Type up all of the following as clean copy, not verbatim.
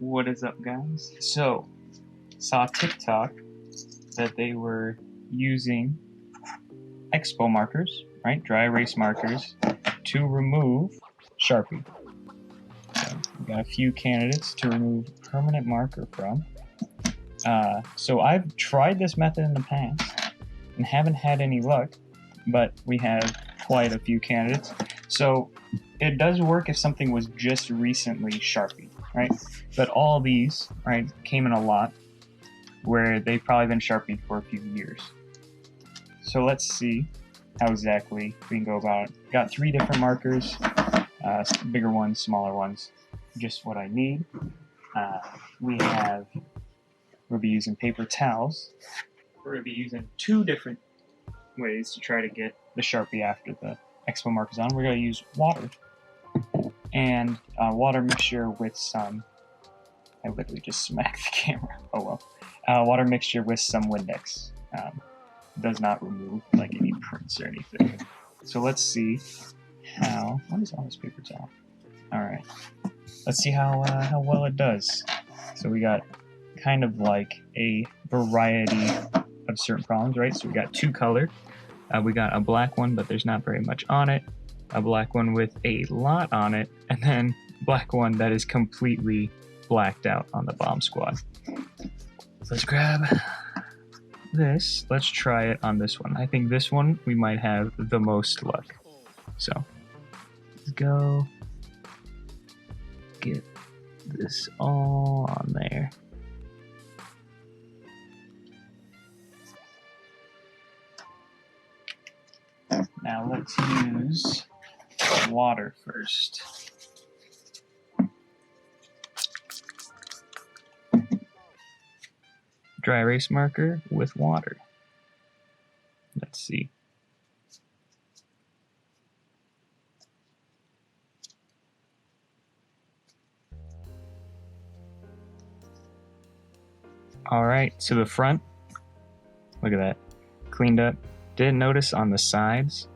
What is up, guys? So, saw TikTok that they were using expo markers, right, dry erase markers, to remove Sharpie. So, we got a few candidates to remove permanent marker from. So I've tried this method in the past and haven't had any luck, but we have quite a few candidates. So it does work if something was just recently Sharpie, right? But all these, right, came in a lot where they've probably been Sharpied for a few years. So let's see how exactly we can go about it. Got 3 different markers, bigger ones, smaller ones, just what I need. We'll be using paper towels. We're going to be using 2 different ways to try to get the Sharpie after the expo markers on. We're going to use water and water mixture with some, I literally just smacked the camera, oh well. Water mixture with some Windex. Does not remove like any prints or anything. So let's see how, what is on this paper towel? Alright, let's see how well it does. So we got kind of like a variety of certain problems, right? So we got 2 colored. We got a black one, but there's not very much on it. A black one with a lot on it, and then black one that is completely blacked out on the bomb squad. So let's grab this. Let's try it on this one. I think this one we might have the most luck. So let's go get this all on there. Now let's use water first. Dry erase marker with water. Let's see. Alright, so the front, look at that, cleaned up. Didn't notice on the sides.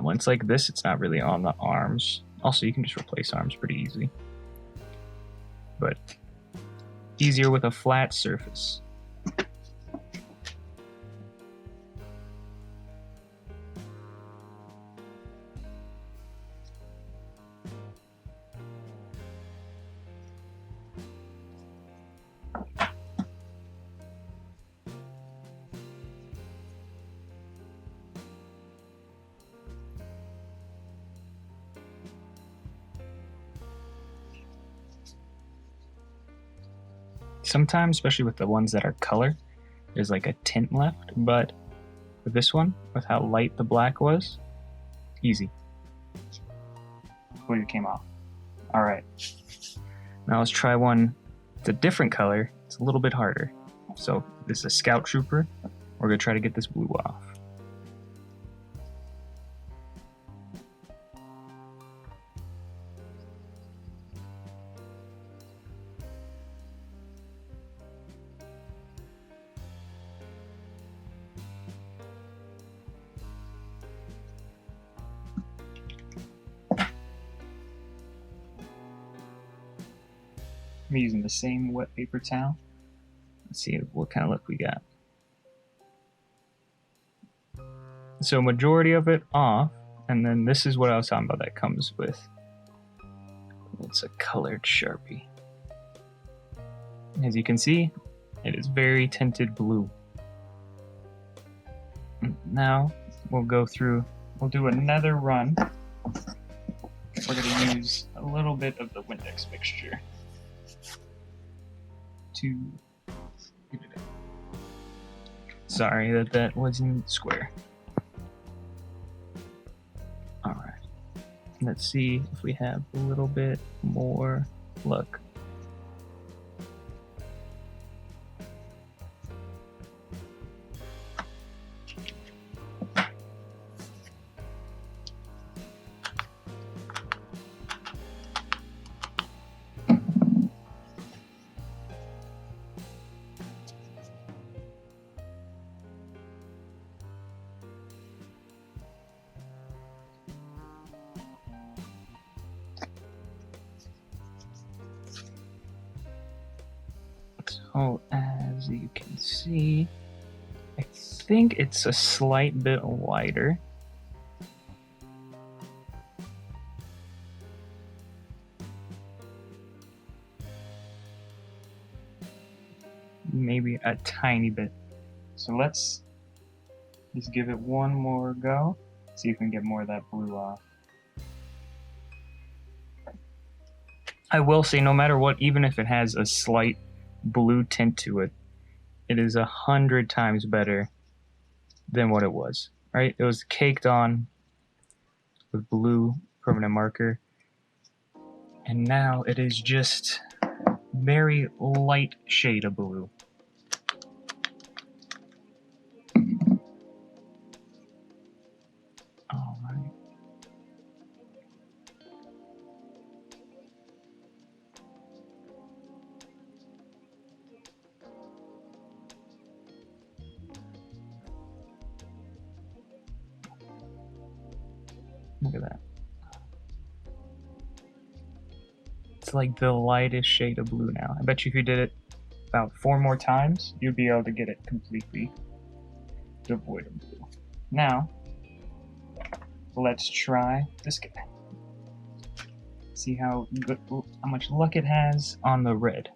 When it's like this, it's not really on the arms. Also, you can just replace arms pretty easy. But easier with a flat surface. Sometimes, especially with the ones that are color, there's like a tint left, but with this one, with how light the black was, easy. Completely came off. Alright. Now let's try one with a different color. It's a little bit harder. So this is a Scout Trooper. We're going to try to get this blue off. I'm using the same wet paper towel. Let's see what kind of look we got. So majority of it off, and then this is what I was talking about that comes with. It's a colored Sharpie. As you can see, it is very tinted blue. Now we'll go through, we'll do another run. We're going to use a little bit of the Windex mixture to get it in. Sorry that wasn't square. Alright, let's see if we have a little bit more luck. So as you can see, I think it's a slight bit wider. Maybe a tiny bit. So let's just give it one more go. See if we can get more of that blue off. I will say, no matter what, even if it has a slight blue tint to it, it is 100 times better than what it was, right? It was caked on with blue permanent marker, and now it is just very light shade of blue. All right. Look at that. It's like the lightest shade of blue now. I bet you if you did it about 4 more times, you'd be able to get it completely devoid of blue. Now, let's try this guy. See how much luck it has on the red.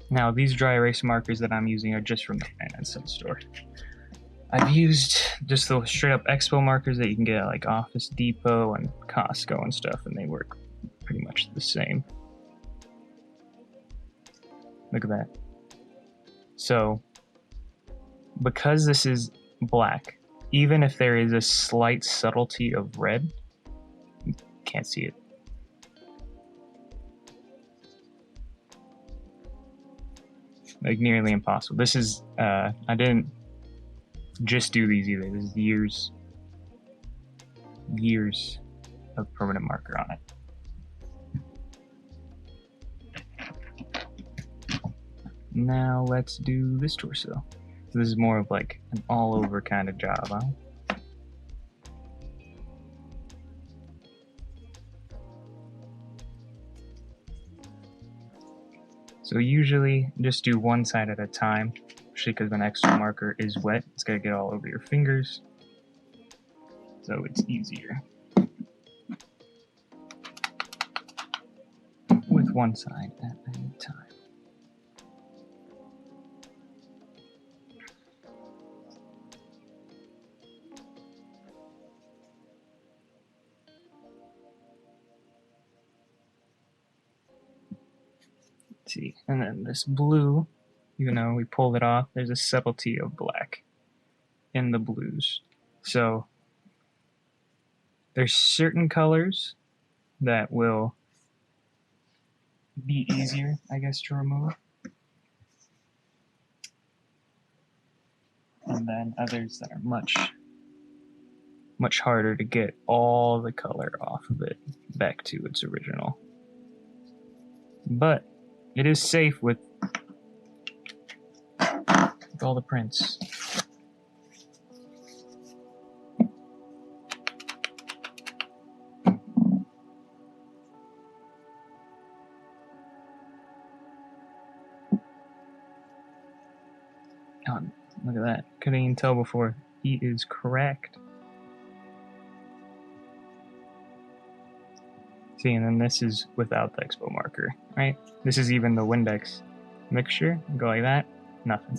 Now, these dry erase markers that I'm using are just from the Finance Center store. I've used just the straight up Expo markers that you can get at like Office Depot and Costco and stuff, and they work pretty much the same. Look at that. So, because this is black, even if there is a slight subtlety of red, you can't see it. Like nearly impossible. This is, I didn't just do these either. This is years of permanent marker on it. Now let's do this torso. So this is more of like an all over kind of job, huh? So usually just do one side at a time, especially because an extra marker is wet. It's gonna get all over your fingers, so it's easier with one side at a time. See, and then this blue, even though we pulled it off, there's a subtlety of black in the blues. So there's certain colors that will be easier, I guess, to remove, and then others that are much harder to get all the color off of it back to its original. But it is safe with all the prints. Oh, look at that. Couldn't even tell before. He is correct. See, and then this is without the Expo marker, right? This is even the Windex mixture. Go like that, nothing.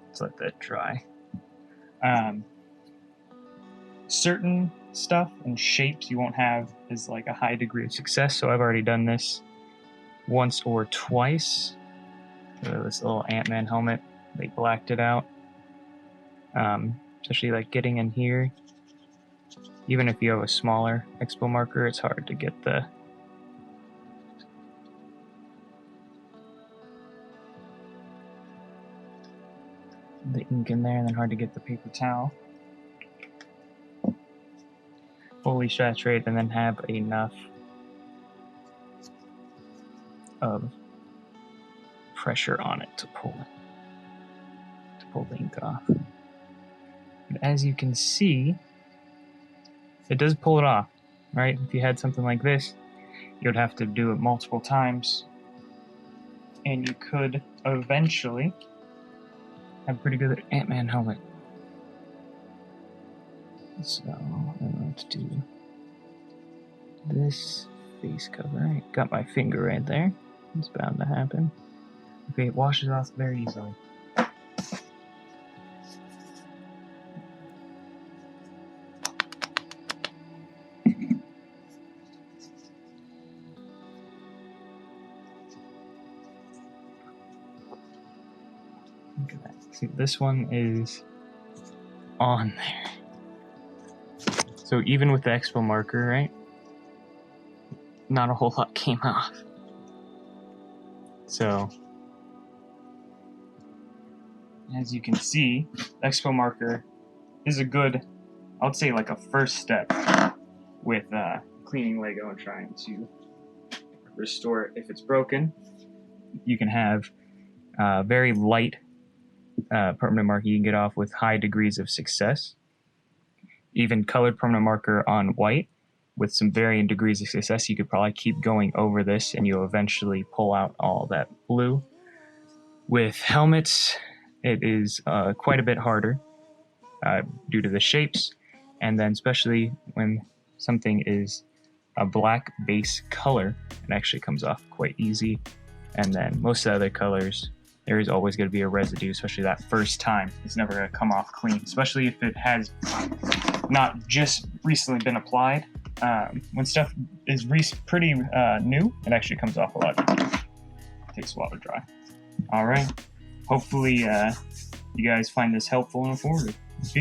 Let's let that dry. Certain stuff and shapes you won't have as like a high degree of success, so I've already done this once or twice. This little Ant-Man helmet, they blacked it out. Especially like getting in here, even if you have a smaller Expo marker, it's hard to get the ink in there, and then hard to get the paper towel fully saturated and then have enough of pressure on it to pull the ink off. And as you can see, it does pull it off, right? If you had something like this, you would have to do it multiple times, and you could eventually have a pretty good Ant-Man helmet. So I'm going to do this face cover. I got my finger right there. It's bound to happen. Okay, it washes off very easily. Look at that. See, this one is on there. So even with the Expo marker, right? Not a whole lot came off. So, as you can see, the Expo marker is a good, I would say like a first step with cleaning Lego and trying to restore it if it's broken. You can have very light permanent marker you can get off with high degrees of success. Even colored permanent marker on white with some varying degrees of success, you could probably keep going over this and you'll eventually pull out all that blue. With helmets, it is quite a bit harder due to the shapes, and then especially when something is a black base color, it actually comes off quite easy. And then most of the other colors, there is always going to be a residue, especially that first time. It's never going to come off clean, especially if it has not just recently been applied. When stuff is pretty new, it actually comes off a lot easier. It takes a while to dry. All right. Hopefully, you guys find this helpful and informative. Peace.